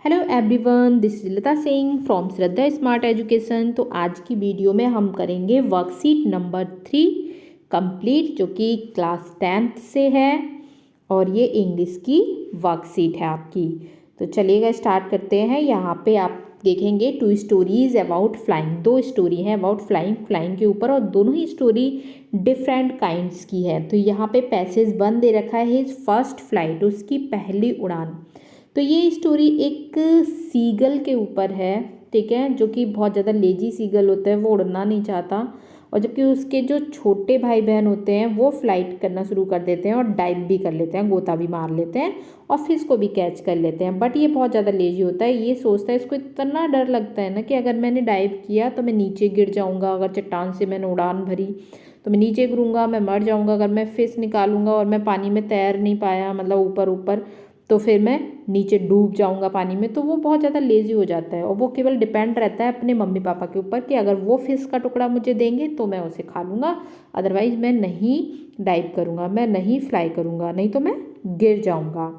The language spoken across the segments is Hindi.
Hello everyone, this is Lata Singh from Shraddha smart education. तो आज की वीडियो में हम करेंगे वर्कशीट नंबर 3 कंप्लीट, जो कि क्लास 10th से है और ये इंग्लिश की वर्कशीट है आपकी। तो चलिएगा स्टार्ट करते हैं। यहाँ पे आप देखेंगे 2 स्टोरीज अबाउट फ्लाइंग। 2 स्टोरी हैं अबाउट फ्लाइंग, फ्लाइंग के ऊपर, और दोनों ही स्टोरी डिफरेंट काइंड्स की है। तो यहाँ पे पैसेज 1 दे रखा है, हिज फर्स्ट फ्लाइट, उसकी पहली उड़ान। तो ये स्टोरी एक सीगल के ऊपर है, ठीक है, जो कि बहुत ज़्यादा लेजी सीगल होता है, वो उड़ना नहीं चाहता। और जबकि उसके जो छोटे भाई बहन होते हैं वो फ्लाइट करना शुरू कर देते हैं और डाइव भी कर लेते हैं, गोता भी मार लेते हैं और फिश को भी कैच कर लेते हैं। बट ये बहुत ज़्यादा लेजी होता है। ये सोचता है, इसको इतना डर लगता है ना कि अगर मैंने डाइव किया तो मैं नीचे गिर जाऊँगा, अगर चट्टान से मैंने उड़ान भरी तो मैं नीचे गिरूँगा, मैं मर जाऊँगा। अगर मैं फिश निकालूंगा और मैं पानी में तैर नहीं पाया, मतलब ऊपर ऊपर, तो फिर मैं नीचे डूब जाऊंगा पानी में। तो वो बहुत ज़्यादा लेजी हो जाता है और वो केवल डिपेंड रहता है अपने मम्मी पापा के ऊपर कि अगर वो फिश का टुकड़ा मुझे देंगे तो मैं उसे खा लूँगा, अदरवाइज मैं नहीं डाइव करूँगा, मैं नहीं फ्लाई करूँगा, नहीं तो मैं गिर जाऊँगा।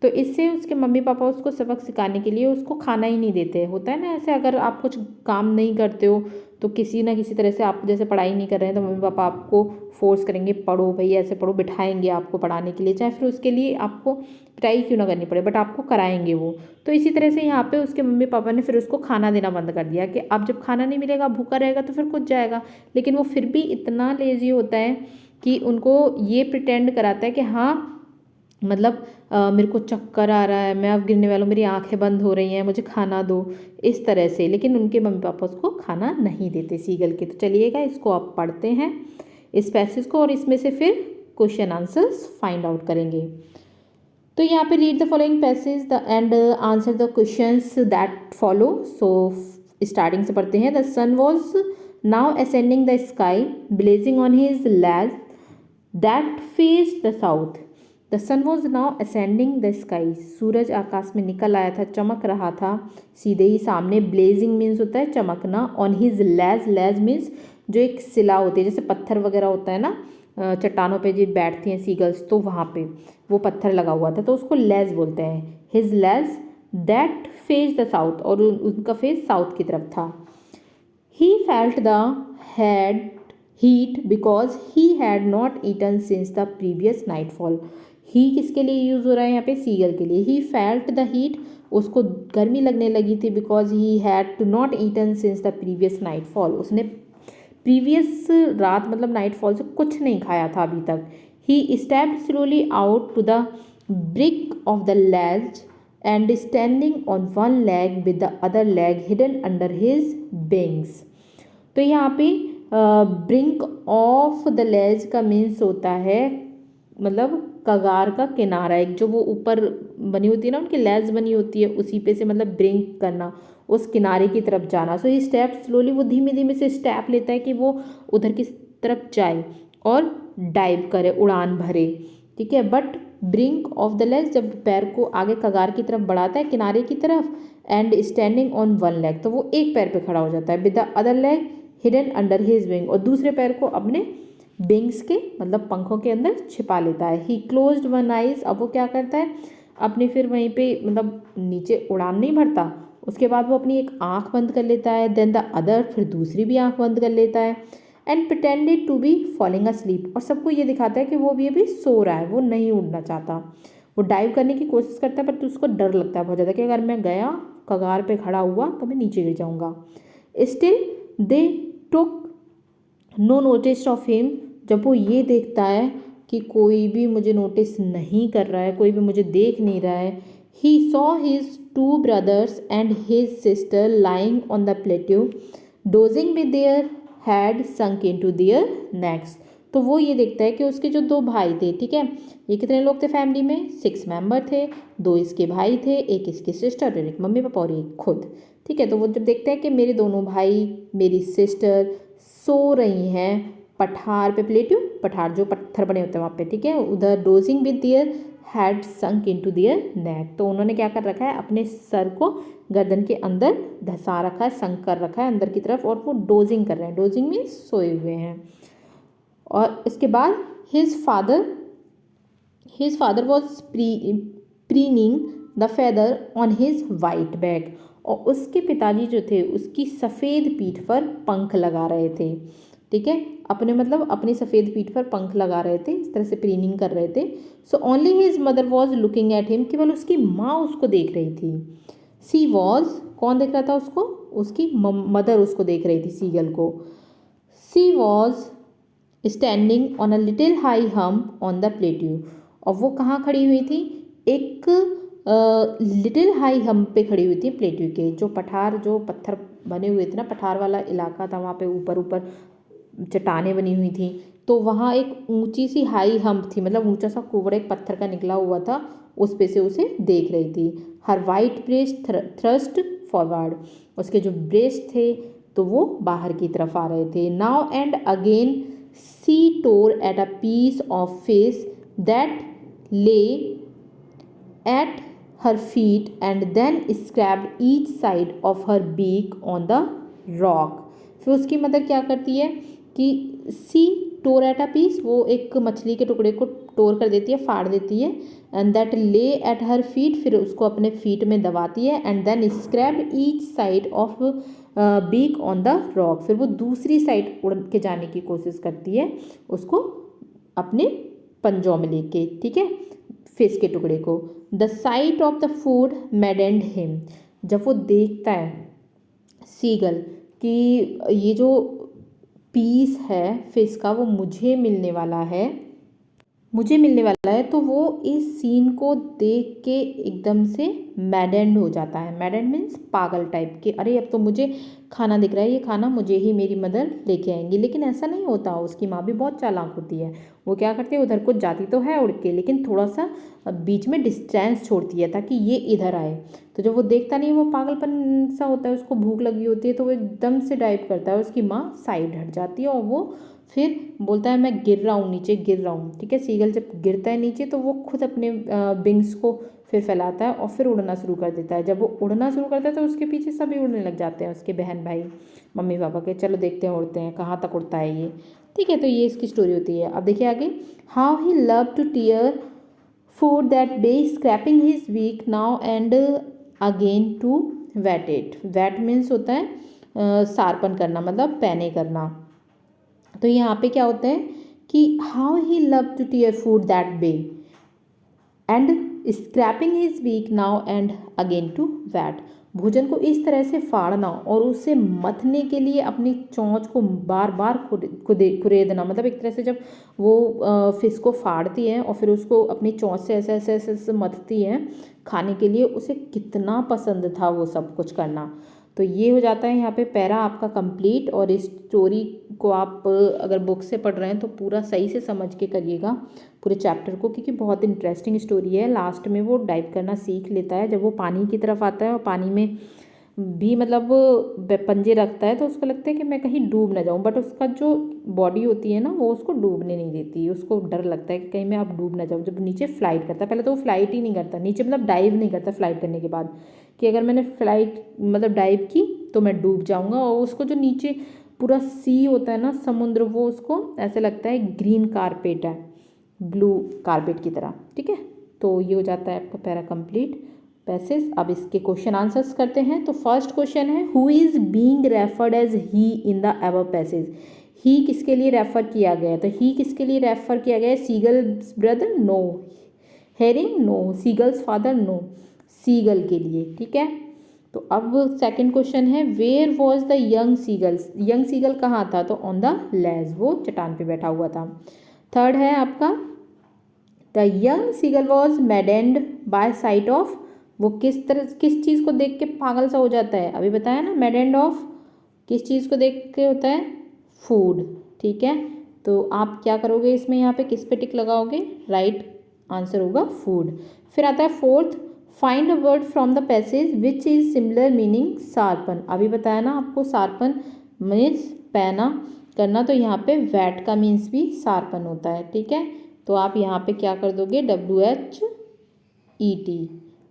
तो इससे उसके मम्मी पापा उसको सबक सिखाने के लिए उसको खाना ही नहीं देते। होता है ना ऐसे, अगर आप कुछ काम नहीं करते हो तो किसी ना किसी तरह से, आप जैसे पढ़ाई नहीं कर रहे हैं तो मम्मी पापा आपको फोर्स करेंगे, पढ़ो भाई, ऐसे पढ़ो, बिठाएंगे आपको पढ़ाने के लिए, चाहे फिर उसके लिए आपको पिटाई क्यों ना करनी पड़े, बट आपको कराएंगे वो। तो इसी तरह से यहाँ पे उसके मम्मी पापा ने फिर उसको खाना देना बंद कर दिया कि अब जब खाना नहीं मिलेगा, भूखा रहेगा तो फिर कुछ जाएगा। लेकिन वो फिर भी इतना लेजी होता है कि उनको ये प्रिटेंड कराता है कि हाँ, मतलब मेरे को चक्कर आ रहा है, मैं अब गिरने वाला हूँ, मेरी आंखें बंद हो रही हैं, मुझे खाना दो, इस तरह से। लेकिन उनके मम्मी पापा उसको खाना नहीं देते सीगल के। तो चलिएगा इसको आप पढ़ते हैं, इस पैसेज को, और इसमें से फिर क्वेश्चन आंसर्स फाइंड आउट करेंगे। तो यहाँ पे read the following passage the and answer the questions that follow. So starting से पढ़ते हैं। The sun was now ascending the sky, blazing on his ledge that face the south. The sun was now ascending the sky, सूरज आकाश में निकल आया था, चमक रहा था सीधे ही सामने। ब्लेजिंग मीन्स होता है चमकना, on his ledge, ledge means जो एक सिला होती है, जैसे पत्थर वगैरह होता है ना, चट्टानों पे जो बैठती हैं सीगल्स, तो वहाँ पे वो पत्थर लगा हुआ था तो उसको लेज बोलते हैं। His ledge that face the south, और उनका फेस साउथ की तरफ था। He felt the had heat because he had not eaten since the previous nightfall. He किसके लिए यूज़ हो रहा है यहाँ पे? सीगल के लिए। ही फेल्ट द हीट, उसको गर्मी लगने लगी थी, because he had to not eaten since the previous nightfall, उसने प्रीवियस रात मतलब नाइटफॉल से कुछ नहीं खाया था अभी तक। He stepped slowly out to the brick of the ledge and standing on one leg with the other leg hidden under his wings. तो यहाँ पे ब्रिंक ऑफ द लेज का मीन्स होता है, मतलब कगार का किनारा, एक जो वो ऊपर बनी होती है ना, उनकी लेज बनी होती है, उसी पे से मतलब ब्रिंक करना, उस किनारे की तरफ जाना। सो ही स्टेप स्लोली, वो धीमे धीमे से स्टेप लेता है कि वो उधर की तरफ जाए और डाइव करे, उड़ान भरे, ठीक है। But brink of the leg, जब पैर को आगे कगार की तरफ बढ़ाता है, किनारे की तरफ, and standing on one leg, तो वो एक पैर पे खड़ा हो जाता है, with the other leg hidden under his wing, और दूसरे पैर को अपने विंग्स के मतलब पंखों के अंदर छिपा लेता है। ही क्लोज्ड वन आइज, अब वो क्या करता है, अपने फिर वहीं पे मतलब नीचे उड़ान नहीं भरता, उसके बाद वो अपनी एक आंख बंद कर लेता है, देन द अदर, फिर दूसरी भी आंख बंद कर लेता है, and pretended to be falling asleep, और सबको ये दिखाता है कि वो भी अभी सो रहा है, वो नहीं उड़ना चाहता। वो डाइव करने की कोशिश करता है पर उसको डर लगता है बहुत ज़्यादा कि अगर मैं गया, कगार पे खड़ा हुआ, तो मैं नीचे गिर जाऊंगा। Still they took no notice of him, जब वो ये देखता है कि कोई भी मुझे नोटिस नहीं कर रहा है, कोई भी मुझे देख नहीं रहा है, he saw his 2 brothers and his sister lying on the plateau dozing with their head sunk into their necks। तो वो ये देखता है कि उसके जो 2 भाई थे, ठीक है, ये कितने लोग थे फैमिली में? 6 मेंबर थे, 2 इसके भाई थे, एक इसकी सिस्टर और एक मम्मी पापा और एक खुद, ठीक है। तो वो जब देखता है कि मेरे दोनों भाई, मेरी सिस्टर सो रही हैं पठार पे, प्लेट्यू पठार जो पत्थर बने होते हैं वहाँ पे, ठीक है, उधर, dozing with their head sunk into their neck, तो उन्होंने क्या कर रखा है, अपने सर को गर्दन के अंदर धंसा रखा है, संक कर रखा है अंदर की तरफ, और वो डोजिंग कर रहे हैं। डोजिंग मीन्स सोए हुए हैं। और इसके बाद his father was preening the feather on his white back, और उसके पिताजी जो थे उसकी सफ़ेद पीठ पर पंख लगा रहे थे। ठीक है, अपने मतलब अपनी सफ़ेद पीठ पर पंख लगा रहे थे, इस तरह से प्रीनिंग कर रहे थे। So only his mother was looking at him, केवल उसकी माँ उसको देख रही थी। सी वॉज, कौन देख रहा था उसको? उसकी मदर उसको देख रही थी, सीगल को। She was standing on a little high hump on the plateau, और वो कहाँ खड़ी हुई थी? एक लिटिल हाई हम्प पे खड़ी हुई थी, प्लेट्यू के जो पठार, जो पत्थर बने हुए थे ना, पठार वाला इलाका था, वहाँ पे ऊपर ऊपर चट्टानें बनी हुई थी, तो वहाँ एक ऊंची सी हाई हम्प थी, मतलब ऊंचा सा कुबड़ा एक पत्थर का निकला हुआ था, उस पे से उसे देख रही थी। हर वाइट ब्रेस्ट थ्रस्ट फॉरवर्ड, उसके जो ब्रेस्ट थे तो वो बाहर की तरफ आ रहे थे। Now and again she tore at a piece of fish that lay at her feet and then scraped each side of her beak on the rock. फिर उसकी मदर क्या करती है कि सी टोर एट अ पीस, वो एक मछली के टुकड़े को टोर कर देती है, फाड़ देती है, and that lay at her feet, फिर उसको अपने फीट में दबाती है, and then scraped each side of beak on the rock, फिर वो दूसरी साइड उड़ के जाने की कोशिश करती है, उसको अपने पंजों में लेके, ठीक है, फिश के टुकड़े को। The site of the food मैडेंड him, जब वो देखता है सीगल कि ये जो पीस है फिश का वो मुझे मिलने वाला है, तो वो इस सीन को देख के एकदम से मैडेंड हो जाता है। मैडेंड मीन्स पागल टाइप के, अरे अब तो मुझे खाना दिख रहा है, ये खाना मुझे ही मेरी मदर लेके आएंगी। लेकिन ऐसा नहीं होता, उसकी माँ भी बहुत चालाक होती है। वो क्या करती है, उधर को जाती तो है उड़ के, लेकिन थोड़ा सा बीच में डिस्टेंस छोड़ती है ताकि ये इधर आए। तो जब वो देखता नहीं, वो पागलपन सा होता है, उसको भूख लगी होती है, तो वो एकदम से डाइव करता है, उसकी माँ साइड हट जाती है और वो फिर बोलता है मैं गिर रहा हूँ, नीचे गिर रहा हूँ। ठीक है, सीगल जब गिरता है नीचे तो वो खुद अपने विंग्स को फिर फैलाता है और फिर उड़ना शुरू कर देता है। जब वो उड़ना शुरू करता है तो उसके पीछे सभी उड़ने लग जाते हैं, उसके बहन भाई मम्मी पापा के, चलो देखते हैं उड़ते हैं, कहाँ तक उड़ता है ये। ठीक है, तो ये इसकी स्टोरी होती है। अब देखिए आगे, how he love to tear food that bay scraping his week now and again to wet it. Wet means होता है शार्पन करना, मतलब पैने करना। तो यहाँ पे क्या होता है कि how he love to tear food that bay and scraping his beak now and again to whet, भोजन को इस तरह से फाड़ना और उसे मथने के लिए अपनी चोंच को बार बार कुरेदना, मतलब एक तरह से जब वो फिश को फाड़ती है और फिर उसको अपनी चोंच से ऐसे ऐसे ऐसे ऐसे मथती है खाने के लिए, उसे कितना पसंद था वो सब कुछ करना। तो ये हो जाता है यहाँ पे पैरा आपका कंप्लीट। और इस स्टोरी को आप अगर बुक से पढ़ रहे हैं तो पूरा सही से समझ के करिएगा पूरे चैप्टर को, क्योंकि बहुत इंटरेस्टिंग स्टोरी है। लास्ट में वो डाइव करना सीख लेता है, जब वो पानी की तरफ आता है और पानी में भी मतलब पंजे रखता है तो उसको लगता है कि मैं कहीं डूब ना जाऊं, बट उसका जो बॉडी होती है ना वो उसको डूबने नहीं देती, उसको डर लगता है कि कहीं मैं अब डूब ना जाऊं। जब नीचे फ्लाइट करता है, पहले तो वो फ्लाइट ही नहीं करता नीचे, मतलब डाइव नहीं करता फ्लाइट करने के बाद, कि अगर मैंने फ्लाइट मतलब डाइव की तो मैं डूब जाऊँगा। और उसको जो नीचे पूरा सी होता है ना, समुद्र, वो उसको ऐसे लगता है ग्रीन कारपेट है, ब्लू कारपेट की तरह। ठीक है, तो ये हो जाता है आपका पैरा कंप्लीट पैसेज। अब इसके क्वेश्चन आंसर्स करते हैं। तो फर्स्ट क्वेश्चन है, who is being referred as he in the above passage. He किसके लिए रेफर किया गया है? तो ही किसके लिए रेफर किया गया है? Seagulls brother? No. Herring? No. Seagulls father? No. Seagull के लिए। ठीक है, तो अब सेकंड क्वेश्चन है, where was the young seagulls. Young seagull कहाँ था? तो ऑन द लेज, वो चट्टान पे बैठा हुआ था। थर्ड है आपका, the young seagull was maddened by sight of, वो किस तरह किस चीज़ को देख के पागल सा हो जाता है? अभी बताया ना, मैडेंड ऑफ किस चीज़ को देख के होता है? फूड। ठीक है, तो आप क्या करोगे इसमें, यहाँ पे किस पे टिक लगाओगे? राइट आंसर होगा फूड। फिर आता है fourth, find a word from the passage which is similar meaning sharpen. अभी बताया ना आपको, शार्पन मीन्स पैना करना, तो यहाँ पे वैट का मीन्स भी शार्पन होता है। ठीक है, तो आप यहाँ पे क्या कर दोगे? WHET,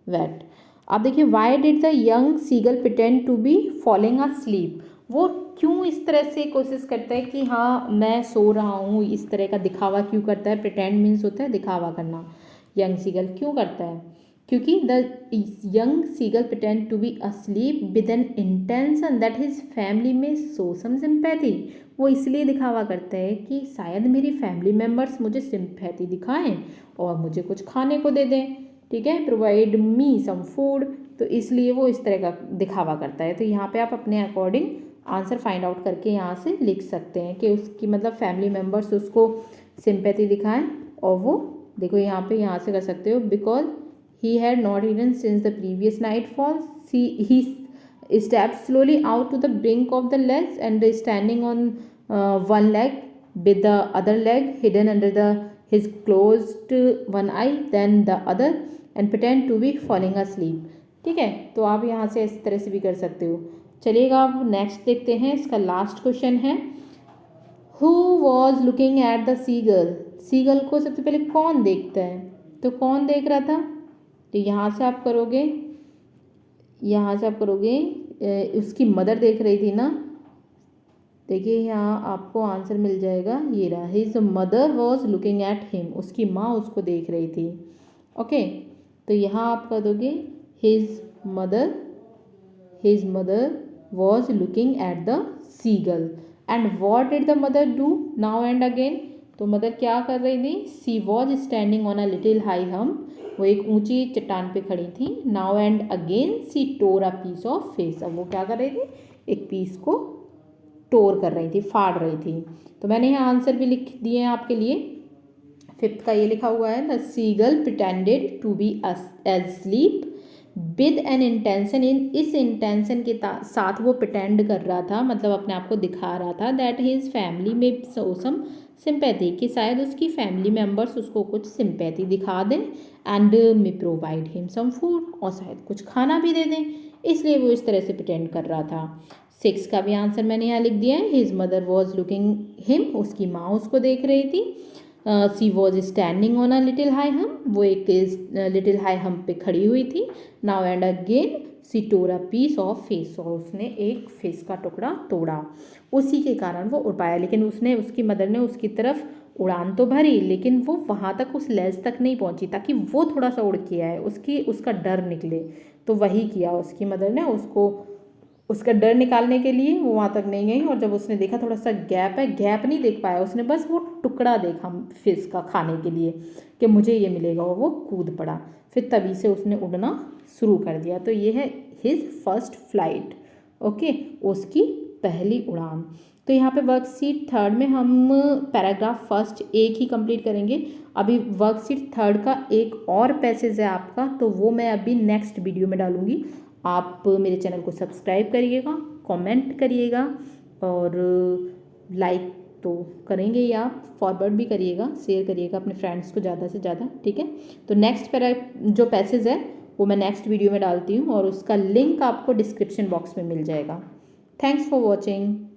whet. अब देखिए, why did the young seagull pretend to be falling asleep. वो क्यों इस तरह से कोशिश करता है कि हाँ मैं सो रहा हूँ, इस तरह का दिखावा क्यों करता है? प्रिटेंड मीन्स होता है दिखावा करना। यंग सीगल क्यों करता है? क्योंकि the young seagull pretend to be asleep with an intention that his family may show some sympathy. वो इसलिए दिखावा करता है कि शायद मेरी फैमिली मेम्बर्स मुझे सिंपैथी दिखाएं और मुझे कुछ खाने को दे दें, ठीक है, प्रोवाइड मी सम फूड। तो इसलिए वो इस तरह का दिखावा करता है। तो यहाँ पे आप अपने अकॉर्डिंग आंसर फाइंड आउट करके यहाँ से लिख सकते हैं कि उसकी मतलब फैमिली मेम्बर्स उसको सिंपैथी दिखाएं। और वो देखो यहाँ से कर सकते हो, because he had not eaten since the previous nightfall. He stepped slowly out to the brink of the ledge and standing on one leg with the other leg hidden under his closed one eye, then the other, and pretend to be falling asleep. ठीक है, तो आप यहाँ से इस तरह से भी कर सकते हो। चलिएगा अब नेक्स्ट देखते हैं। इसका लास्ट क्वेश्चन है, Who was looking at the seagull? Seagull को सबसे पहले कौन देखता है? तो कौन देख रहा था? तो यहाँ से आप करोगे उसकी मदर देख रही थी ना। देखिए यहाँ आपको आंसर मिल जाएगा, ये रहा, his mother was looking at him, उसकी माँ उसको देख रही थी। ओके, तो यहाँ आप कर दोगे his mother was looking at the seagull and what did the mother do now and again. तो मदर क्या कर रही थी? She was standing on a little high hump, वो एक ऊंची चट्टान पे खड़ी थी। Now and again she tore a piece of fish, अब वो क्या कर रही थी? एक पीस को टोर कर रही थी, फाड़ रही थी। तो मैंने यहाँ आंसर भी लिख दिए हैं आपके लिए। फिफ्थ का ये लिखा हुआ है, the seagull pretended to be asleep with an intention, इस इंटेंशन के साथ वो प्रिटेंड कर रहा था, मतलब अपने आप को दिखा रहा था, that his family may show some sympathy, कि शायद उसकी फैमिली मेम्बर्स उसको कुछ सिंपैथी दिखा दें, and may provide him some food, और शायद कुछ खाना भी दे दें, इसलिए वो इस तरह से प्रिटेंड कर रहा था। 6 का भी आंसर मैंने यहाँ लिख दिया है, his mother was looking him, उसकी माँ उसको देख रही थी। She was standing on a little high hump, वो एक लिटिल हाई हम पे खड़ी हुई थी। Now and again she tore a piece of fish, और उसने एक फिश का टुकड़ा तोड़ा, उसी के कारण वो उड़ पाया। लेकिन उसकी मदर ने उसकी तरफ उड़ान तो भरी, लेकिन वो वहाँ तक उस लेज तक नहीं पहुँची ताकि वो थोड़ा सा उड़ के आए, उसका डर निकले। तो वही किया उसकी मदर ने, उसका डर निकालने के लिए वो वहाँ तक नहीं गई। और जब उसने देखा थोड़ा सा गैप नहीं देख पाया उसने, बस वो टुकड़ा देखा फिश का खाने के लिए कि मुझे ये मिलेगा, और वो कूद पड़ा। फिर तभी से उसने उड़ना शुरू कर दिया। तो ये है हिज फर्स्ट फ्लाइट, ओके, उसकी पहली उड़ान। तो यहाँ पे वर्कशीट 3 में हम पैराग्राफ फर्स्ट एक ही कंप्लीट करेंगे। अभी वर्कशीट 3 का एक और पैसेज है आपका, तो वो मैं अभी नेक्स्ट वीडियो में डालूँगी। आप मेरे चैनल को सब्सक्राइब करिएगा, कमेंट करिएगा, और लाइक तो करेंगे ही, आप फॉरवर्ड भी करिएगा, शेयर करिएगा अपने फ्रेंड्स को ज़्यादा से ज़्यादा, ठीक है। तो नेक्स्ट जो पैसेज है वो मैं नेक्स्ट वीडियो में डालती हूँ, और उसका लिंक आपको डिस्क्रिप्शन बॉक्स में मिल जाएगा। Thanks for watching.